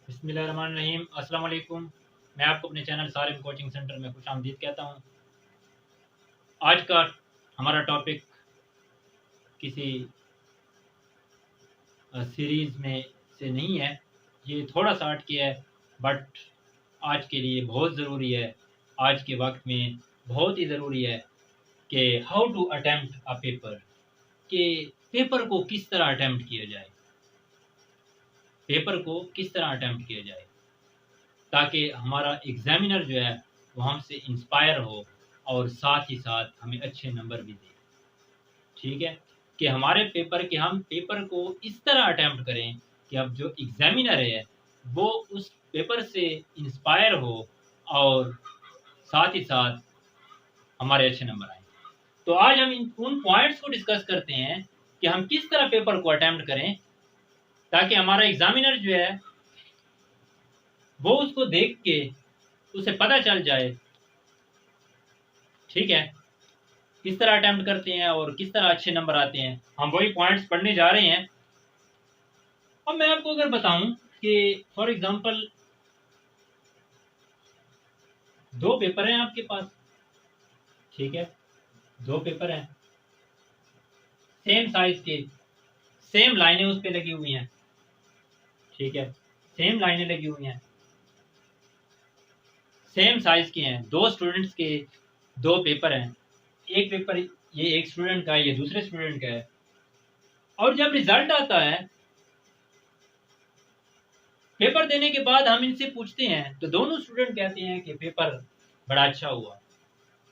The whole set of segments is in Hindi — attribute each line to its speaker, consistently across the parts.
Speaker 1: बिस्मिल्लाहिर्रहमानिर्रहीम। अस्सलाम वालेकुम। मैं आपको अपने चैनल सारिम कोचिंग सेंटर में खुशामदीद कहता हूँ। आज का हमारा टॉपिक किसी सीरीज़ में से नहीं है, ये थोड़ा सा हट के है, बट आज के लिए बहुत ज़रूरी है। आज के वक्त में बहुत ही ज़रूरी है कि how to attempt a paper, कि पेपर को किस तरह अटेम्प्ट किया जाए, पेपर को किस तरह अटेम्प्ट किया जाए ताकि हमारा एग्ज़ामिनर जो है वो हमसे इंस्पायर हो और साथ ही साथ हमें अच्छे नंबर भी दे। ठीक है, कि हमारे पेपर के हम पेपर को इस तरह अटेम्प्ट करें कि अब जो एग्ज़ामिनर है वो उस पेपर से इंस्पायर हो और साथ ही साथ हमारे अच्छे नंबर आएँ। तो आज हम इन उन पॉइंट्स को डिस्कस करते हैं कि हम किस तरह पेपर को अटेम्प्ट करें ताकि हमारा एग्ज़ामिनर जो है वो उसको देख के उसे पता चल जाए, ठीक है, किस तरह अटेम्प्ट करते हैं और किस तरह अच्छे नंबर आते हैं। हम वही पॉइंट्स पढ़ने जा रहे हैं। अब मैं आपको अगर बताऊं कि फॉर एग्जांपल 2 पेपर हैं आपके पास, ठीक है, 2 पेपर हैं, सेम साइज के, सेम लाइनें उस पे लगी हुई हैं, ठीक है, सेम लाइनें लगी हुई हैं, सेम साइज के हैं, 2 स्टूडेंट्स के 2 पेपर हैं। एक पेपर ये एक स्टूडेंट का है, ये दूसरे स्टूडेंट का है। और जब रिजल्ट आता है पेपर देने के बाद हम इनसे पूछते हैं तो दोनों स्टूडेंट कहते हैं कि पेपर बड़ा अच्छा हुआ।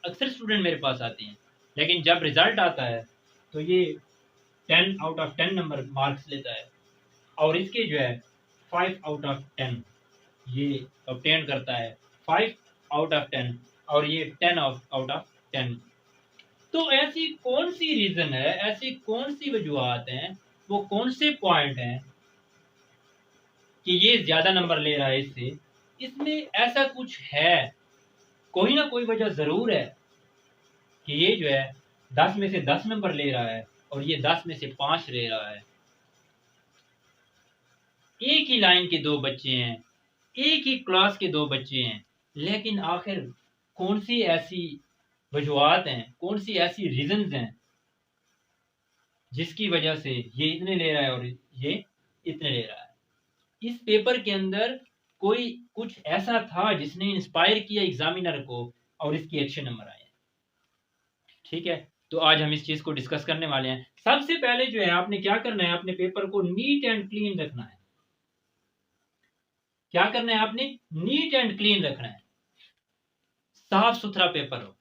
Speaker 1: अक्सर स्टूडेंट मेरे पास आते हैं, लेकिन जब रिजल्ट आता है तो ये 10 आउट ऑफ 10 नंबर मार्क्स लेता है और इसके जो है 5 आउट ऑफ 10 ये ऑब्टेन करता है, 5 आउट ऑफ 10 और ये 10 आउट ऑफ 10। तो ऐसी कौन सी रीजन है, ऐसी कौन सी वजूहत हैं, वो कौन से पॉइंट हैं कि ये ज्यादा नंबर ले रहा है इससे, इसमें ऐसा कुछ है, कोई ना कोई वजह जरूर है कि ये जो है 10 में से 10 नंबर ले रहा है और ये 10 में से 5 ले रहा है। एक ही लाइन के 2 बच्चे हैं, एक ही क्लास के 2 बच्चे हैं, लेकिन आखिर कौन सी ऐसी वजूहत हैं, कौन सी ऐसी रीजंस हैं जिसकी वजह से ये इतने ले रहा है और ये इतने ले रहा है। इस पेपर के अंदर कोई कुछ ऐसा था जिसने इंस्पायर किया एग्जामिनर को और इसके अच्छे नंबर आए। ठीक है, तो आज हम इस चीज को डिस्कस करने वाले हैं। सबसे पहले जो है आपने क्या करना है, अपने पेपर को नीट एंड क्लीन रखना है। क्या करना है आपने? नीट एंड क्लीन रखना है, साफ सुथरा पेपर हो,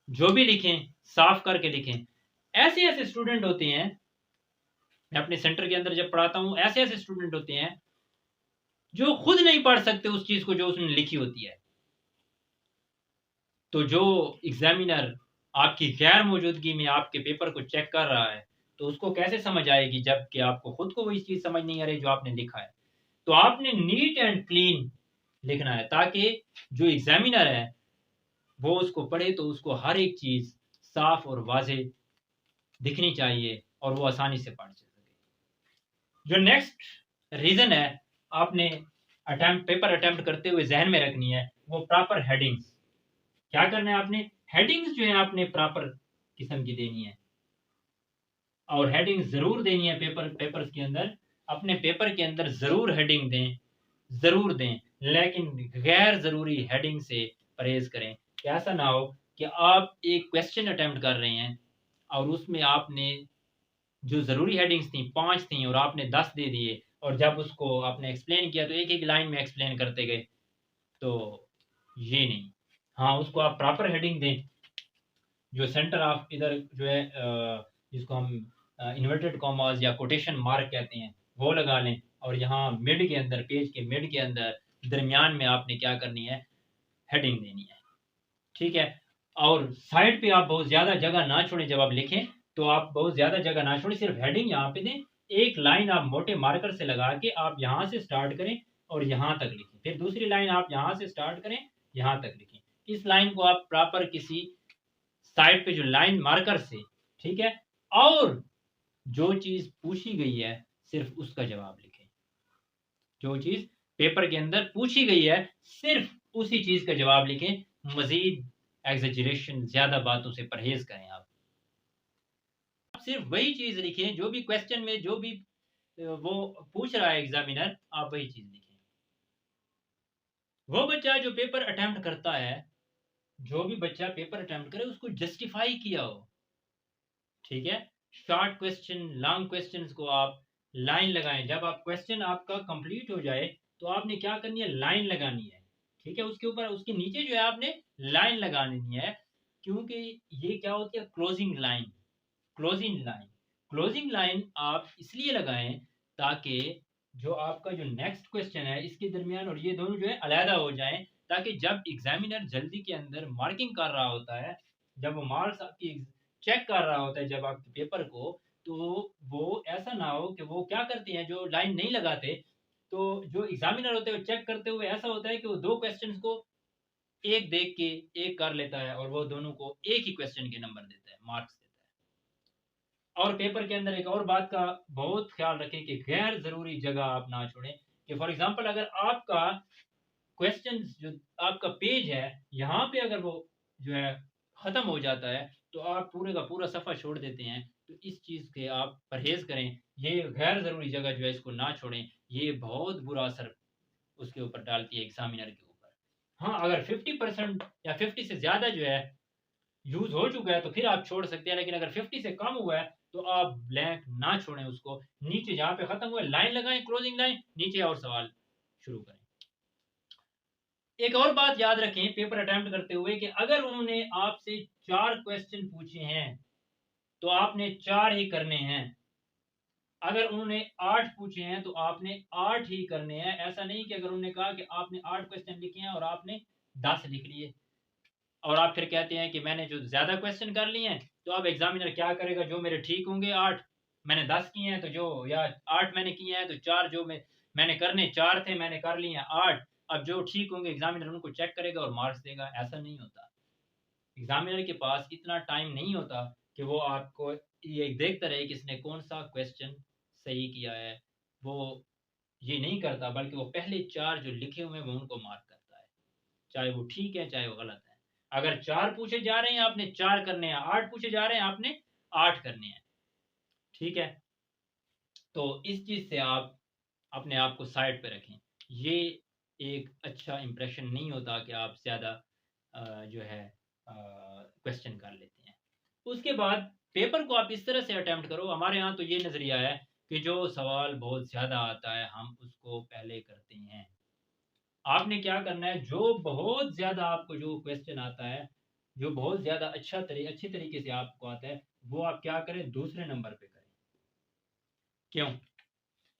Speaker 1: जो भी लिखें साफ करके लिखें। ऐसे ऐसे स्टूडेंट होते हैं, मैं अपने सेंटर के अंदर जब पढ़ाता हूं, ऐसे ऐसे स्टूडेंट होते हैं जो खुद नहीं पढ़ सकते उस चीज को जो उसने लिखी होती है। तो जो एग्जामिनर आपकी गैर मौजूदगी में आपके पेपर को चेक कर रहा है तो उसको कैसे समझ आएगी जबकि आपको खुद को वही चीज समझ नहीं आ रही जो आपने लिखा है। तो आपने नीट एंड क्लीन लिखना है ताकि जो एग्जामिनर है वो उसको पढ़े तो उसको हर एक चीज साफ और वाजे दिखनी चाहिए और वो आसानी से पढ़ सके। जो नेक्स्ट रीजन है आपने पेपर अटेम्प्ट करते हुए जहन में रखनी है, वो प्रॉपर हेडिंग्स। क्या करना है आपने? हेडिंग्स जो है आपने प्रॉपर किस्म की देनी है और हेडिंग जरूर देनी है। पेपर्स के अंदर, अपने पेपर के अंदर जरूर हेडिंग दें, जरूर दें, लेकिन गैर जरूरी हेडिंग से परहेज करें कि ऐसा ना हो कि आप एक क्वेश्चन अटेम्प्ट कर रहे हैं और उसमें आपने जो जरूरी हेडिंग्स थी 5 थी और आपने 10 दे दिए और जब उसको आपने एक्सप्लेन किया तो एक एक लाइन में एक्सप्लेन करते गए। तो ये नहीं, हाँ उसको आप प्रॉपर हेडिंग दें, जो सेंटर ऑफ इधर जो है जिसको हम इन्वर्टेड कॉमास या कोटेशन मार्क कहते हैं वो लगा लें और यहाँ मिड के अंदर, पेज के मिड के अंदर दरमियान में आपने क्या करनी है, हेडिंग देनी है। ठीक है, और साइड पे आप बहुत ज्यादा जगह ना छोड़ें, जब आप लिखें तो आप बहुत ज्यादा जगह ना छोड़ें, सिर्फ हेडिंग यहाँ पे दें। एक लाइन आप मोटे मार्कर से लगा के आप यहाँ से स्टार्ट करें और यहाँ तक लिखें, फिर दूसरी लाइन आप यहाँ से स्टार्ट करें, यहाँ तक लिखें। इस लाइन को आप प्रॉपर किसी साइड पे जो लाइन मार्कर से, ठीक है, और जो चीज पूछी गई है सिर्फ उसका जवाब लिखें। जो चीज़ पेपर के अंदर पूछी गई है सिर्फ उसी चीज़ का जवाब लिखें, मज़ीद एग्ज़ैजरेशन ज़्यादा बातों से परहेज़ करें आप। सिर्फ वही चीज़ लिखें जो भी क्वेश्चन में जो भी वो पूछ रहा है एग्ज़ामिनर, आप वही चीज़ लिखें। वो बच्चा जो पेपर अटेम्प्ट करता है, जो भी बच्चा पेपर अटेम्प्ट करे उसको जस्टिफाई किया हो, ठीक है? शॉर्ट क्वेश्चन, लॉन्ग क्वेश्चंस को आप लाइन लगाएं। जब आप क्वेश्चन आपका कंप्लीट हो जाए तो आपने क्या करनी है, लाइन लगानी है, ठीक है? उसके ऊपर उसके नीचे जो है आपने लाइन लगानी है, क्योंकि ये क्या होती है, closing line. Closing line, closing line आप इसलिए लगाएं ताकि जो आपका जो नेक्स्ट क्वेश्चन है इसके दरमियान और ये दोनों जो है अलहदा हो जाएं, ताकि जब एग्जामिनर जल्दी के अंदर मार्किंग कर रहा होता है, जब वो मार्क्स आपकी चेक कर रहा होता है जब आपके पेपर को, तो वो ऐसा ना हो कि वो क्या करते हैं जो लाइन नहीं लगाते, तो जो एग्जामिनर होते हैं वो चेक करते हुए ऐसा होता है कि वो दो क्वेश्चंस को एक देख के एक कर लेता है और वो दोनों को एक ही क्वेश्चन के नंबर देता है, मार्क्स देता है। और पेपर के अंदर एक और बात का बहुत ख्याल रखें कि गैर जरूरी जगह आप ना छोड़ें, कि फॉर एग्जांपल अगर आपका क्वेश्चन जो आपका पेज है यहाँ पे अगर वो जो है खत्म हो जाता है तो आप पूरे का पूरा सफा छोड़ देते हैं, तो इस चीज के आप परहेज करें। ये गैर जरूरी जगह जो है इसको ना छोड़ें, ये बहुत बुरा असर उसके ऊपर डालती है एग्जामिनर के ऊपर। हाँ, अगर 50% या 50 से ज्यादा जो है यूज हो चुका है तो फिर आप छोड़ सकते हैं, लेकिन अगर 50 से कम हुआ है तो आप ब्लैंक ना छोड़ें उसको, नीचे जहां पे खत्म हुआ है लाइन लगाएं, क्लोजिंग लाइन, नीचे और सवाल शुरू करें। एक और बात याद रखें पेपर अटेम्प्ट करते हुए कि अगर उन्होंने आपसे 4 क्वेश्चन पूछे हैं तो आपने 4 ही करने हैं। अगर उन्होंने 8 पूछे हैं तो आपने 8 ही करने हैं। ऐसा नहीं कि अगर उन्होंने कहा कि आपने 8 क्वेश्चन लिखे हैं और आपने 10 लिख लिए और आप फिर कहते हैं कि मैंने जो ज्यादा क्वेश्चन कर लिए हैं, तो अब एग्जामिनर क्या करेगा, जो मेरे ठीक होंगे 8, मैंने 10 किए हैं तो जो, या 8 मैंने किए हैं तो 4 जो मैंने करने 4 थे मैंने कर लिए हैं 8, अब जो ठीक होंगे एग्जामिनर उनको चेक करेगा और मार्क्स देगा। ऐसा नहीं होता, एग्जामिनर के पास इतना टाइम नहीं होता कि वो आपको ये देखता रहे कि इसने कौन सा क्वेश्चन सही किया है। वो ये नहीं करता, बल्कि वो पहले 4 जो लिखे हुए हैं वो उनको मार्क करता है, चाहे वो ठीक है चाहे वो गलत है। अगर 4 पूछे जा रहे हैं आपने 4 करने हैं, 8 पूछे जा रहे हैं आपने 8 करने हैं, ठीक है? तो इस चीज से आप अपने आप को साइड पे रखें। ये एक अच्छा इंप्रेशन नहीं होता कि आप ज्यादा जो है क्वेश्चन कर लेते हैं। उसके बाद पेपर को आप इस तरह से अटेम्प्ट करो, हमारे यहाँ तो ये नजरिया है कि जो सवाल बहुत ज्यादा आता है हम उसको पहले करते हैं। आपने क्या करना है, जो बहुत ज्यादा आपको जो क्वेश्चन आता है, जो बहुत ज्यादा अच्छी तरीके से आपको आता है, वो आप क्या करें, दूसरे नंबर पे करें। क्यों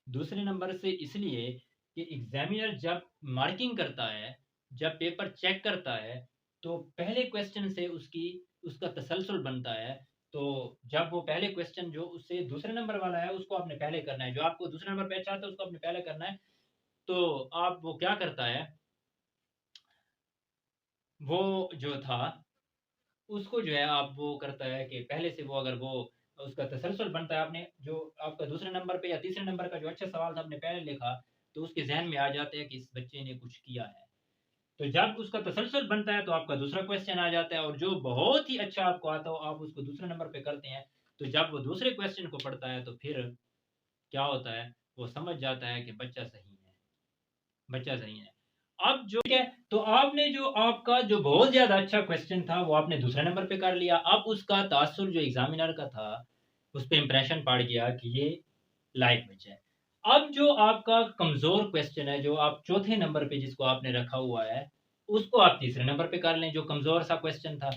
Speaker 1: दूसरे नंबर से? इसलिए कि एग्जामिनर जब मार्किंग करता है, जब पेपर चेक करता है, तो पहले क्वेश्चन से उसका तसलसल बनता है। तो जब वो पहले क्वेश्चन जो उससे दूसरे नंबर वाला है उसको आपने पहले करना है, जो आपको दूसरे नंबर पे अच्छा आता है उसको आपने पहले करना है। तो आप वो क्या करता है, वो जो था उसको जो है आप वो करता है कि पहले से वो अगर वो उसका तसलसल बनता है, आपने जो आपका दूसरे नंबर पे या तीसरे नंबर का जो अच्छा सवाल था आपने पहले लिखा, तो उसके जहन में आ जाता है कि इस बच्चे ने कुछ किया है। तो जब उसका तसलसल बनता है तो आपका दूसरा क्वेश्चन आ जाता है, और जो बहुत ही अच्छा आपको आता हो आप उसको दूसरे नंबर पे करते हैं। तो जब वो दूसरे क्वेश्चन को पढ़ता है तो फिर क्या होता है, वो समझ जाता है कि बच्चा सही है, बच्चा सही है। अब जो है, तो आपने जो आपका जो बहुत ज्यादा अच्छा क्वेश्चन था वो आपने दूसरे नंबर पे कर लिया। अब उसका तासुर जो एग्जामिनर का था उस पर इंप्रेशन पड़ गया कि ये लाइक बच्चा है। अब जो आपका कमजोर क्वेश्चन है, जो आप चौथे नंबर पे जिसको आपने रखा हुआ है, उसको आप तीसरे नंबर पे कर लें, जो कमजोर सा क्वेश्चन था।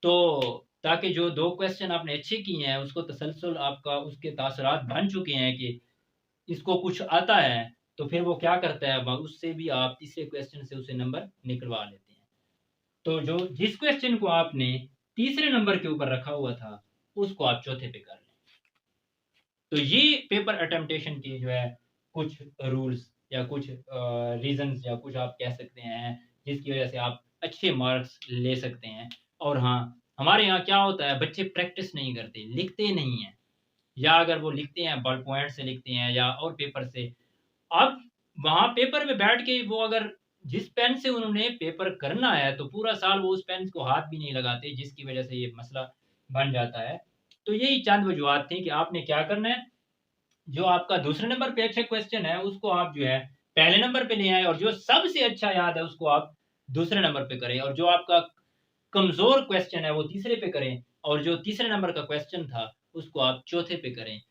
Speaker 1: तो ताकि जो दो क्वेश्चन आपने अच्छे किए हैं उसको तसलसल आपका उसके तासरात बन चुके हैं कि इसको कुछ आता है, तो फिर वो क्या करता है, उससे भी आप तीसरे क्वेश्चन से उसे नंबर निकलवा लेते हैं। तो जो जिस क्वेश्चन को आपने तीसरे नंबर के ऊपर रखा हुआ था उसको आप चौथे पे कर लें। तो ये पेपर अटेम्पटेशन की जो है कुछ रूल्स या कुछ रीजंस या कुछ आप कह सकते हैं जिसकी वजह से आप अच्छे मार्क्स ले सकते हैं। और हाँ, हमारे यहाँ क्या होता है, बच्चे प्रैक्टिस नहीं करते, लिखते नहीं हैं, या अगर वो लिखते हैं बॉल पॉइंट से लिखते हैं या और पेपर से। अब वहाँ पेपर पे बैठ के वो अगर जिस पेन से उन्होंने पेपर करना है, तो पूरा साल वो उस पेन को हाथ भी नहीं लगाते, जिसकी वज़ह से ये मसला बन जाता है। तो यही चंद वजूहात थी कि आपने क्या करना है, जो आपका दूसरे नंबर पे अच्छा क्वेश्चन है, उसको आप जो है पहले नंबर पे ले आएँ और जो सबसे अच्छा याद है, उसको आप दूसरे नंबर पे करें और जो आपका कमज़ोर क्वेश्चन है, वो तीसरे पे करें और जो तीसरे नंबर का क्वेश्चन था, उसको आप चौथे पे करें।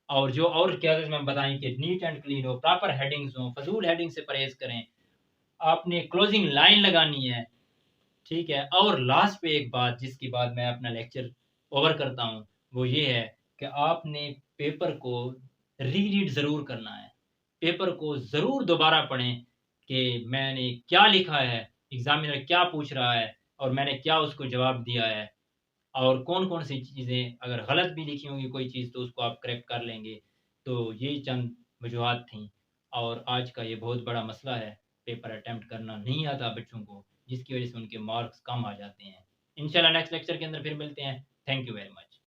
Speaker 1: और जो और क्या इसमें बताएँ कि नीट एंड क्लीन हो, प्रॉपर हेडिंग्स हो, फ़ज़ूल हेडिंग से परहेज़ करें। आपने क्लोजिंग लाइन लगानी है, ठीक है? और लास्ट पे एक बात जिसके बाद मैं अपना लेक्चर ओवर करता हूँ, वो ये है कि आपने पेपर को रीरीड ज़रूर करना है। पेपर को ज़रूर दोबारा पढ़ें कि मैंने क्या लिखा है, एग्ज़ामिनर क्या पूछ रहा है और मैंने क्या उसको जवाब दिया है। और कौन-कौन सी चीज़ें अगर गलत भी लिखी होंगी कोई चीज़ तो उसको आप करेक्ट कर लेंगे। तो ये चंद वजूहात थीं और आज का ये बहुत बड़ा मसला है, पेपर अटेम्प्ट करना नहीं आता बच्चों को, जिसकी वज़ह से उनके मार्क्स कम आ जाते हैं। इंशाल्लाह नेक्स्ट लेक्चर के अंदर फिर मिलते हैं। Thank you very much.